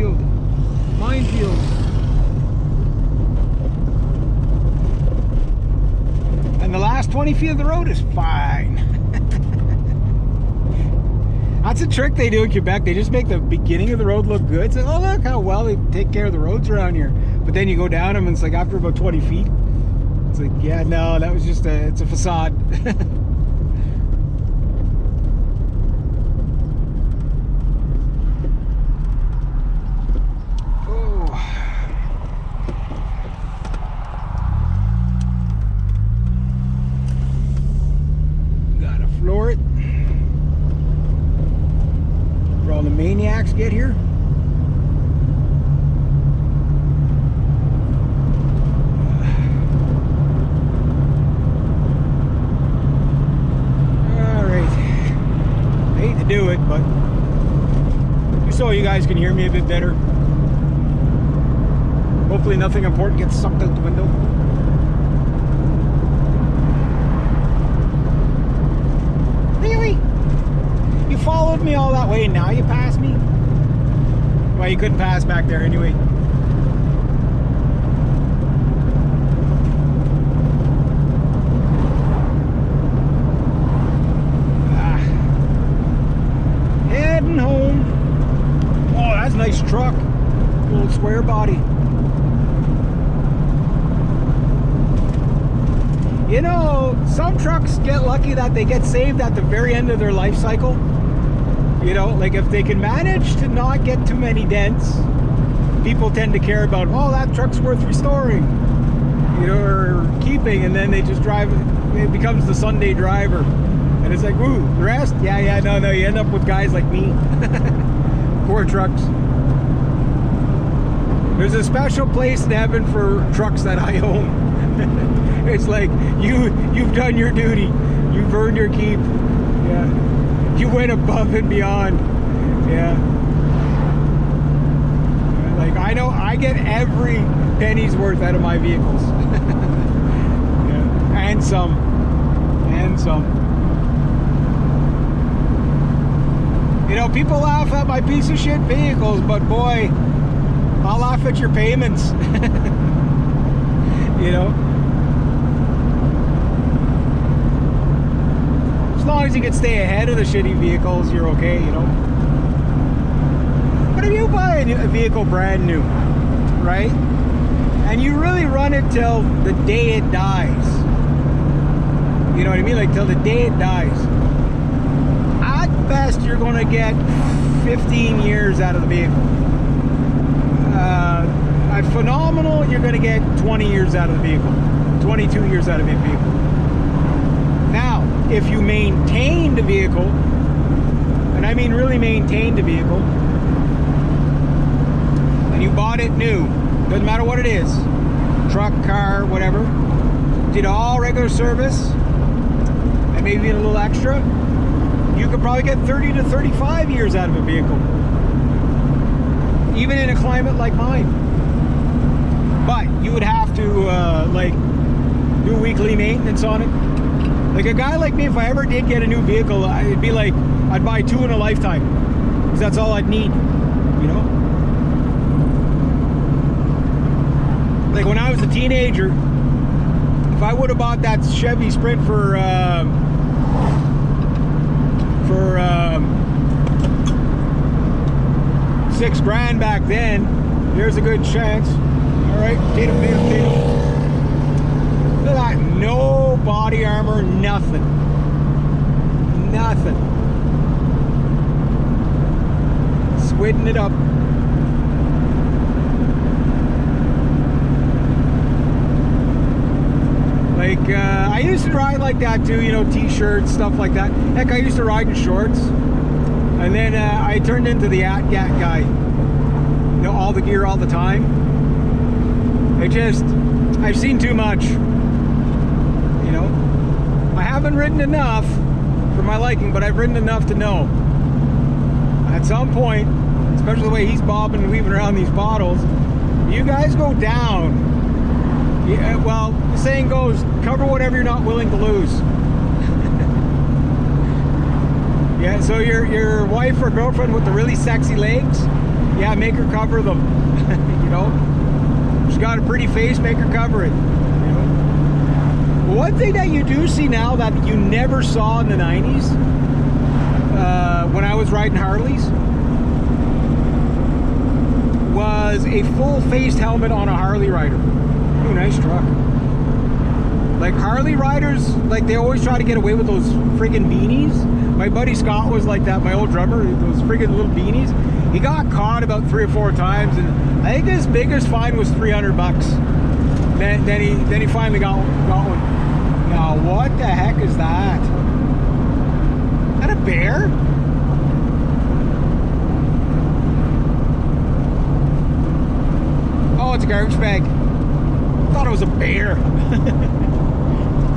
minefield. Minefield. And the last 20 feet of the road is fine. That's a trick they do in Quebec. They just make the beginning of the road look good. So, oh, look how well they take care of the roads around here. But then you go down them and it's like after about 20 feet, it's like, yeah, no, that was just it's a facade. Floor it for all the maniacs get here. All right, I hate to do it, but just so you guys can hear me a bit better. Hopefully nothing important gets sucked out the window. Really? You followed me all that way and now you passed me? Well, you couldn't pass back there anyway. Heading home. Oh, that's a nice truck. Old square body. You know, some trucks get lucky that they get saved at the very end of their life cycle. You know, like if they can manage to not get too many dents, people tend to care about, oh, that truck's worth restoring, you know, or keeping, and then they just drive, it becomes the Sunday driver. And it's like, ooh, the rest? Yeah, no, you end up with guys like me. Poor trucks. There's a special place in heaven for trucks that I own. It's like, you've done your duty. You've earned your keep. Yeah. You went above and beyond. Yeah. Like, I know I get every penny's worth out of my vehicles. Yeah. And some. And some. You know, people laugh at my piece of shit vehicles, but boy, I'll laugh at your payments. You know? As long as you can stay ahead of the shitty vehicles, you're okay, you know? But if you buy a vehicle brand new, right? And you really run it till the day it dies. You know what I mean? Like till the day it dies. At best, you're gonna get 15 years out of the vehicle. At phenomenal, you're going to get 20 years out of the vehicle, 22 years out of the vehicle. Now, if you maintain the vehicle, and I mean really maintain the vehicle, and you bought it new, doesn't matter what it is, truck, car, whatever, did all regular service, and maybe a little extra, you could probably get 30 to 35 years out of a vehicle, even in a climate like mine. But you would have to like do weekly maintenance on it. Like a guy like me, if I ever did get a new vehicle, it'd be like I'd buy 2 in a lifetime, because that's all I'd need, you know? Like when I was a teenager, if I would have bought that Chevy Sprint for $6,000 back then, there's a good chance. All right, potato. Look at that, no body armor, nothing. Nothing. Squidding it up. Like, I used to ride like that too, you know, t-shirts, stuff like that. Heck, I used to ride in shorts. And then I turned into the AT-GAT guy. You know, all the gear all the time. I've seen too much. You know? I haven't ridden enough for my liking, but I've ridden enough to know. At some point, especially the way he's bobbing and weaving around these bottles, you guys go down. Yeah, well, the saying goes, cover whatever you're not willing to lose. Yeah, so your wife or girlfriend with the really sexy legs, Yeah, make her cover them. You know, she's got a pretty face, make her cover it. You know? One thing that you do see now that you never saw in the 90s, when I was riding Harleys, was a full-faced helmet on a Harley rider. Ooh, nice truck. Like Harley riders, like they always try to get away with those friggin' beanies. My buddy Scott was like that, my old drummer, those friggin' little beanies. He got caught about 3 or 4 times, and I think his biggest fine was $300. Then he finally got one. Now what the heck is that? Is that a bear? Oh, it's a garbage bag. I thought it was a bear.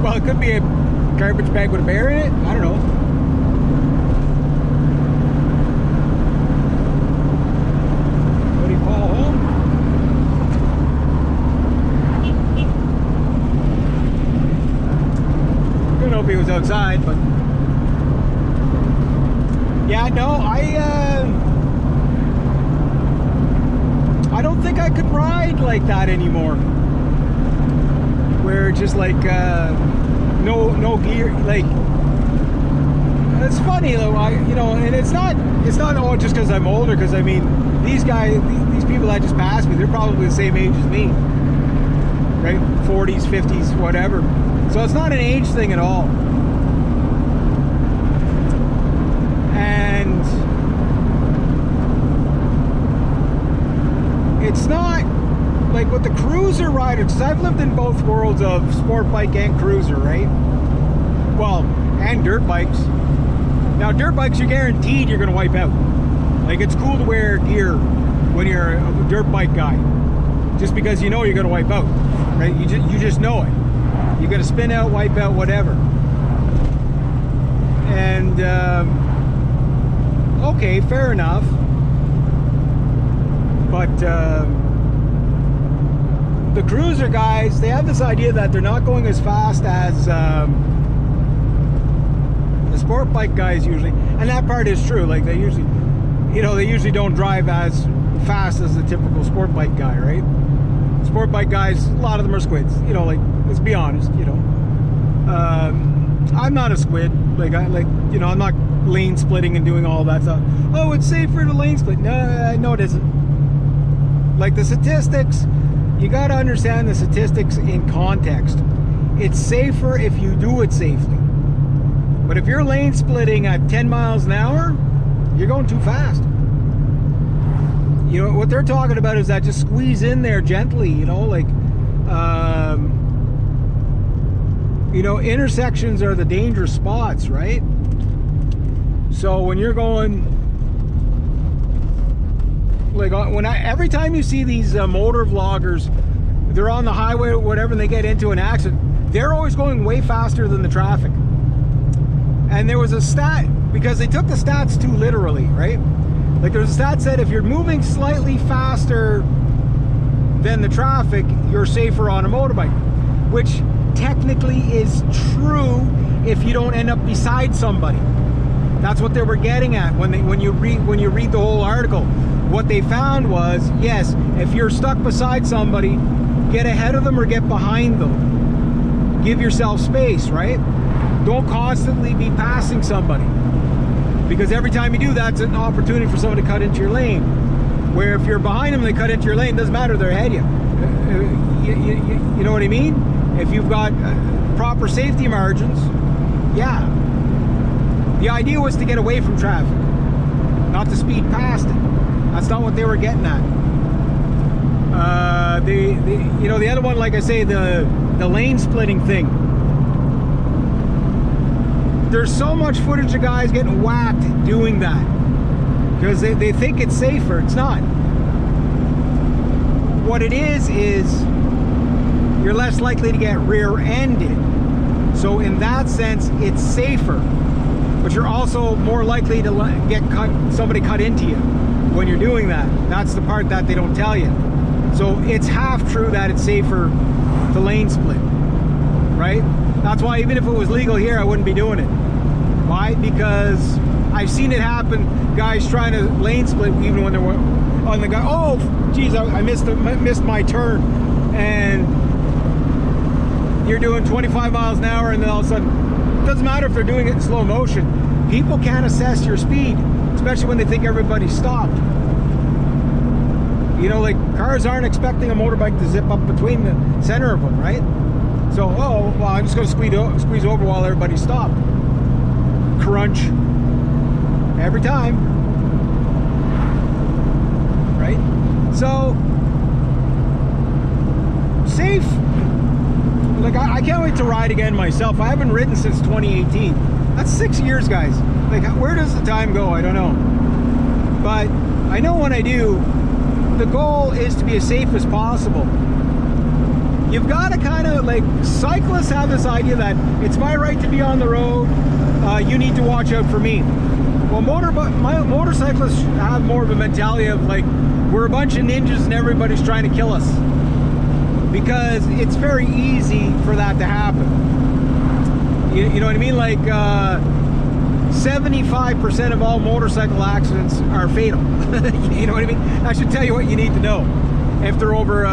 Well, it could be a garbage bag with a bear in it. I don't know. What do you call home? I don't know if he was outside, but yeah, no, I don't think I could ride like that anymore. Where just like no gear, like it's funny though. And it's not all just because I'm older. Because I mean, these people that just passed me, they're probably the same age as me, right? 40s, 50s, whatever. So it's not an age thing at all. And it's not like with the cruiser riders, because I've lived in both worlds of sport bike and cruiser, right? Well, and dirt bikes. Now, dirt bikes, you're guaranteed you're going to wipe out. Like, it's cool to wear gear when you're a dirt bike guy, just because you know you're going to wipe out, right? You just know it. You're going to spin out, wipe out, whatever. And okay, fair enough. But the cruiser guys, they have this idea that they're not going as fast as the sport bike guys usually, and that part is true. Like they usually don't drive as fast as the typical sport bike guy, right? Sport bike guys, a lot of them are squids. You know, like let's be honest. You know, I'm not a squid. I'm not lane splitting and doing all that stuff. Oh, it's safer to lane split. No, it isn't. Like the statistics. You got to understand the statistics in context. It's safer if you do it safely. But if you're lane splitting at 10 miles an hour, you're going too fast. You know, what they're talking about is that just squeeze in there gently, you know, like, intersections are the dangerous spots, right? So when you're going, like every time you see these motor vloggers, they're on the highway or whatever, and they get into an accident, they're always going way faster than the traffic. And there was a stat, because they took the stats too literally, right? Like there's a stat said if you're moving slightly faster than the traffic, you're safer on a motorbike, which technically is true if you don't end up beside somebody. That's what they were getting at when you read the whole article. What they found was, yes, if you're stuck beside somebody, get ahead of them or get behind them. Give yourself space, right? Don't constantly be passing somebody, because every time you do, that's an opportunity for someone to cut into your lane. Where if you're behind them, they cut into your lane, doesn't matter, they're ahead of you. You know what I mean? If you've got proper safety margins, yeah. The idea was to get away from traffic, not to speed past it. That's not what they were getting at. The other one, like I say, the lane splitting thing. There's so much footage of guys getting whacked doing that because they think it's safer. It's not. What it is you're less likely to get rear-ended. So in that sense, it's safer. But you're also more likely to get somebody cut into you when you're doing that. That's the part that they don't tell you. So it's half true that it's safer to lane split, right? That's why even if it was legal here, I wouldn't be doing it. Why? Because I've seen it happen, guys trying to lane split even when they're, on the guy. Oh, geez, I missed my turn, and you're doing 25 miles an hour, and then all of a sudden, it doesn't matter if they're doing it in slow motion. People can't assess your speed, especially when they think everybody's stopped. You know, like cars aren't expecting a motorbike to zip up between the center of them, right? So, oh, well, I'm just going to squeeze over while everybody's stopped. Crunch. Every time. Right? So, safe. Like, I can't wait to ride again myself. I haven't ridden since 2018. That's 6 years, guys. Like, where does the time go? I don't know. But I know when I do, the goal is to be as safe as possible. You've got to kind of, like, cyclists have this idea that it's my right to be on the road, you need to watch out for me. Well, motorcyclists have more of a mentality of, like, we're a bunch of ninjas and everybody's trying to kill us. Because it's very easy for that to happen. You know what I mean? Like, 75% of all motorcycle accidents are fatal. You know what I mean? I should tell you what you need to know. If they're over